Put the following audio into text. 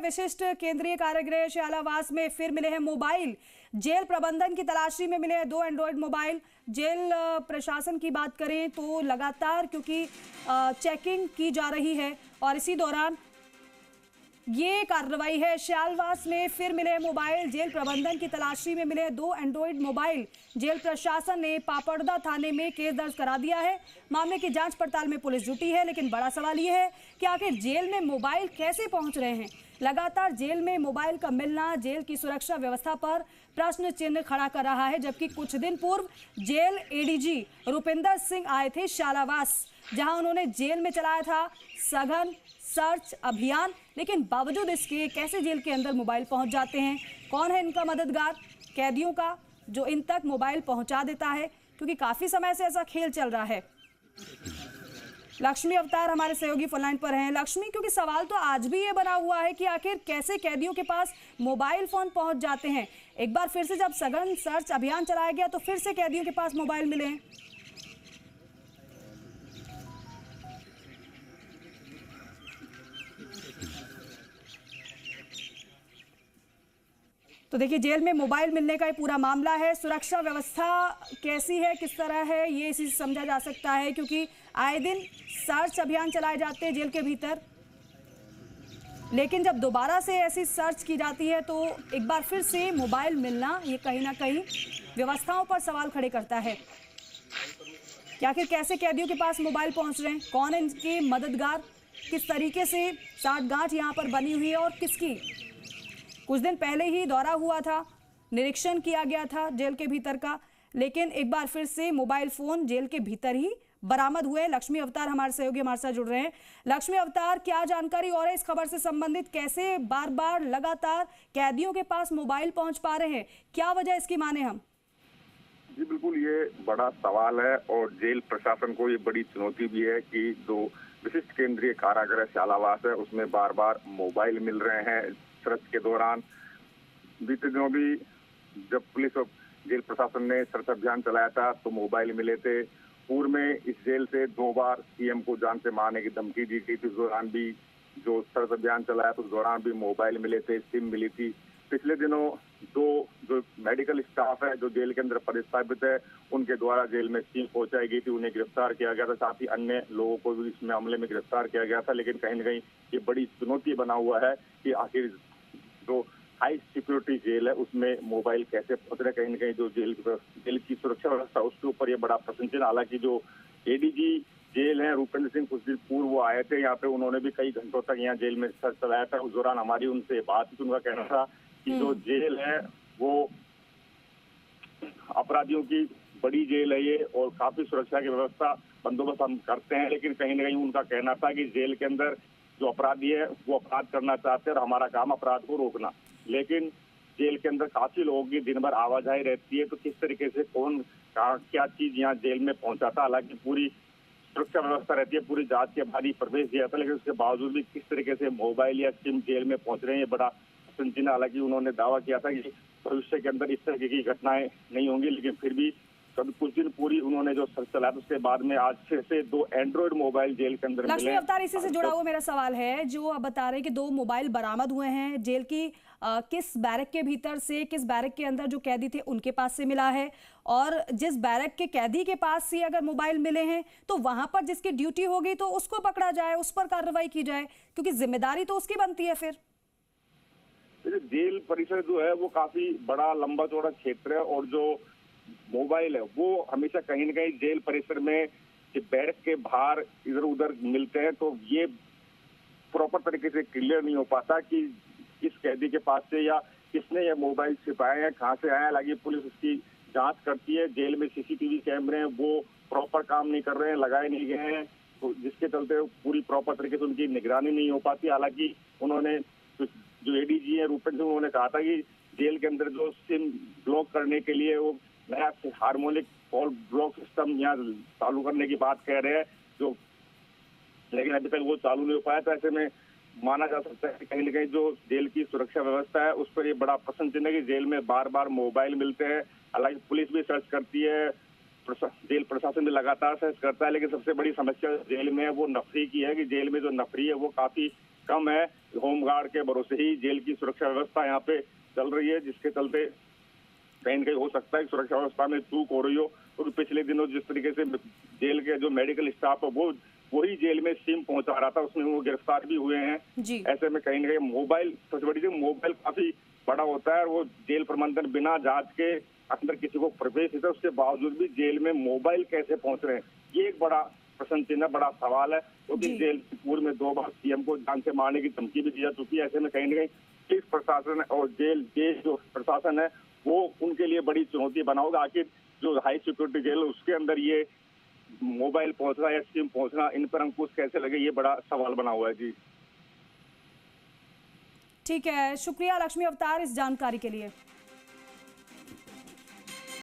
विशिष्ट केंद्रीय कारागृह शालावास में फिर मिले हैं मोबाइल। जेल प्रबंधन की तलाशी में मिले हैं 2 एंड्रॉयड मोबाइल। जेल प्रशासन की बात करें तो लगातार क्योंकि चेकिंग की जा रही है और इसी दौरान ये कार्रवाई है। शालवास में फिर मिले मोबाइल। जेल प्रबंधन की तलाशी में मिले 2 एंड्रॉयड मोबाइल। जेल प्रशासन ने पापड़दा थाने में केस दर्ज करा दिया है। मामले की जांच पड़ताल में पुलिस जुटी है, लेकिन बड़ा सवाल यह है कि आखिर जेल में मोबाइल कैसे पहुंच रहे हैं। लगातार जेल में मोबाइल का मिलना जेल की सुरक्षा व्यवस्था पर प्रश्न चिन्ह खड़ा कर रहा है। जबकि कुछ दिन पूर्व जेल एडीजी रुपिंदर सिंह आए थे शालावास, जहां उन्होंने जेल में चलाया था सघन सर्च अभियान। लेकिन बावजूद इसके कैसे जेल के अंदर मोबाइल पहुंच जाते हैं, कौन है इनका मददगार कैदियों का जो इन तक मोबाइल पहुंचा देता है, क्योंकि काफी समय से ऐसा खेल चल रहा है। लक्ष्मी अवतार हमारे सहयोगी फोनलाइन पर हैं। लक्ष्मी, क्योंकि सवाल तो आज भी ये बना हुआ है कि आखिर कैसे कैदियों के पास मोबाइल फोन पहुंच जाते हैं। एक बार फिर से जब सघन सर्च अभियान चलाया गया तो फिर से कैदियों के पास मोबाइल मिले हैं। तो देखिए, जेल में मोबाइल मिलने का ये पूरा मामला है। सुरक्षा व्यवस्था कैसी है, किस तरह है, ये इसी से समझा जा सकता है, क्योंकि आए दिन सर्च अभियान चलाए जाते हैं जेल के भीतर। लेकिन जब दोबारा से ऐसी सर्च की जाती है तो एक बार फिर से मोबाइल मिलना ये कहीं ना कहीं व्यवस्थाओं पर सवाल खड़े करता है कि आखिर कैसे कैदियों के पास मोबाइल पहुंच रहे हैं, कौन है इनके मददगार, किस तरीके से साठगांठ यहाँ पर बनी हुई है और किसकी। कुछ दिन पहले ही दौरा हुआ था, निरीक्षण किया गया था जेल के भीतर का, लेकिन एक बार फिर से मोबाइल फोन जेल के भीतर ही बरामद हुए। लक्ष्मी अवतार हमारे सहयोगी हमारे साथ जुड़ रहे हैं। लक्ष्मी अवतार, क्या जानकारी और है इस खबर से संबंधित, कैसे बार बार लगातार कैदियों के पास मोबाइल पहुंच पा रहे हैं, क्या वजह इसकी माने हम? जी बिल्कुल, ये बड़ा सवाल है और जेल प्रशासन को ये बड़ी चुनौती भी है कि जो विशिष्ट केंद्रीय कारागृह शालावास है उसमें बार बार मोबाइल मिल रहे हैं सर्च के दौरान। बीते दिनों भी जब पुलिस और जेल प्रशासन ने सर्च अभियान चलाया था तो मोबाइल मिले थे। पूर्व में इस जेल से 2 बार सीएम को जान से मारने की धमकी दी गई थी। उस दौरान भी जो सर्च अभियान चलाया तो उस दौरान भी मोबाइल मिले थे, सिम मिली थी। पिछले दिनों 2 जो मेडिकल स्टाफ है जो जेल के अंदर पदस्थापित है उनके द्वारा जेल में सिम पहुंचाई गई थी, उन्हें गिरफ्तार किया गया था। साथ ही अन्य लोगों को भी इस मामले में गिरफ्तार किया गया था। लेकिन कहीं न कहीं ये बड़ी चुनौती बना हुआ है कि आखिर जो हाई सिक्योरिटी जेल है उसमें मोबाइल कैसे पहुंच रहे। कहीं न कहीं जो जेल की सुरक्षा व्यवस्था उसके ऊपर ये बड़ा प्रश्न चिन्ह। हालांकि जो एडीजी जेल है रुपिंदर सिंह कुछ दिन पूर्व वो आए थे यहाँ पे, उन्होंने भी कई घंटों तक यहाँ जेल में सर्च चलाया था। उस दौरान हमारी उनसे बात थी, उनका कहना था कि जो जेल है वो अपराधियों की बड़ी जेल है ये और काफी सुरक्षा की व्यवस्था बंदोबस्त हम करते हैं। लेकिन कहीं न कहीं उनका कहना था कि जेल के अंदर जो अपराधी है वो अपराध करना चाहते हैं और हमारा काम अपराध को रोकना। लेकिन जेल के अंदर काफी लोगों की दिन भर आवाजाही रहती है, तो किस तरीके से कौन क्या चीज यहाँ जेल में पहुंचाता। हालांकि पूरी सुरक्षा व्यवस्था रहती है, पूरी जांच के बाद ही प्रवेश दिया था, लेकिन उसके बावजूद भी किस तरीके से मोबाइल या सिम जेल में पहुंच रहे हैं ये बड़ा चिन्ह। हालांकि उन्होंने दावा किया था कि भविष्य के अंदर इस तरह की घटनाएं नहीं होंगी, लेकिन फिर भी कभी कुछ दिन पूरी उन्होंने जो सर्च चलाया उसके बाद में आज फिर से 2 एंड्रॉयड मोबाइल जेल के अंदर मिले। लक्ष्मी अवतार, इसी से जुड़ा हुआ मेरा सवाल है, जो आप बता रहे हैं कि 2 मोबाइल बरामद हुए हैं जेल की किस बैरक के भीतर से, किस बैरक के अंदर जो कैदी थे उनके पास से मिला है, और जिस बैरक के कैदी के पास से अगर मोबाइल मिले हैं तो वहां पर जिसकी ड्यूटी होगी तो उसको पकड़ा जाए, उस पर कार्रवाई की जाए, क्योंकि जिम्मेदारी तो उसकी बनती है। फिर जेल परिसर जो है वो काफी बड़ा लंबा चौड़ा क्षेत्र है और जो मोबाइल है वो हमेशा कहीं न कहीं जेल परिसर में बैरक के बाहर इधर उधर मिलते हैं, तो ये प्रॉपर तरीके से क्लियर नहीं हो पाता कि किस कैदी के पास से या किसने ये मोबाइल छिपाए हैं, कहाँ से आया। हालांकि पुलिस उसकी जांच करती है। जेल में सीसीटीवी कैमरे हैं वो प्रॉपर काम नहीं कर रहे हैं, लगाए नहीं गए हैं, तो जिसके चलते पूरी प्रॉपर तरीके से उनकी निगरानी नहीं हो पाती। हालांकि उन्होंने जो एडीजी है रुपेंद्र सिंह, उन्होंने कहा था कि जेल के अंदर जो सिम ब्लॉक करने के लिए वो नया हार्मोनिक कॉल ब्लॉक सिस्टम यहाँ चालू करने की बात कह रहे हैं, जो लेकिन अभी तक वो चालू नहीं हो पाया। तो ऐसे में माना जा सकता है कि कहीं न कहीं जो जेल की सुरक्षा व्यवस्था है उस पर ये बड़ा प्रश्न चिन्ह है कि जेल में बार बार मोबाइल मिलते हैं। हालांकि पुलिस भी सर्च करती है, जेल प्रशासन भी लगातार सर्च करता है, लेकिन सबसे बड़ी समस्या जेल में है वो नफरी की है कि जेल में जो नफरी है वो काफी कम है। होमगार्ड के भरोसे ही जेल की सुरक्षा व्यवस्था यहाँ पे चल रही है, जिसके चलते कहीं न कहीं हो सकता है सुरक्षा व्यवस्था में चूक हो रही हो। क्योंकि पिछले दिनों जिस तरीके से जेल के जो मेडिकल स्टाफ है वो वही जेल में सिम पहुंचा रहा था, उसमें वो गिरफ्तार भी हुए हैं। जी। ऐसे में कहीं न कहीं मोबाइल, सबसे बड़ी चीज मोबाइल काफी बड़ा होता है और वो जेल प्रबंधन बिना जांच के अंदर किसी को प्रवेश देता है, उसके बावजूद भी जेल में मोबाइल कैसे पहुंच रहे हैं, ये एक बड़ा प्रश्न चिन्ह, बड़ा सवाल है। क्योंकि जी। जेल पूर्व में 2 बार सीएम को जान से मारने की धमकी भी दी जा चुकी है। ऐसे में कहीं न कहीं पुलिस प्रशासन और जेल जो प्रशासन है वो उनके लिए बड़ी चुनौती बना होगा। आखिर जो हाई सिक्योरिटी जेल है उसके अंदर ये मोबाइल पहुंचना या सिम पहुंचना, इन पर अंकुश कैसे लगे, ये बड़ा सवाल बना हुआ है। जी ठीक है, शुक्रिया लक्ष्मी अवतार इस जानकारी के लिए।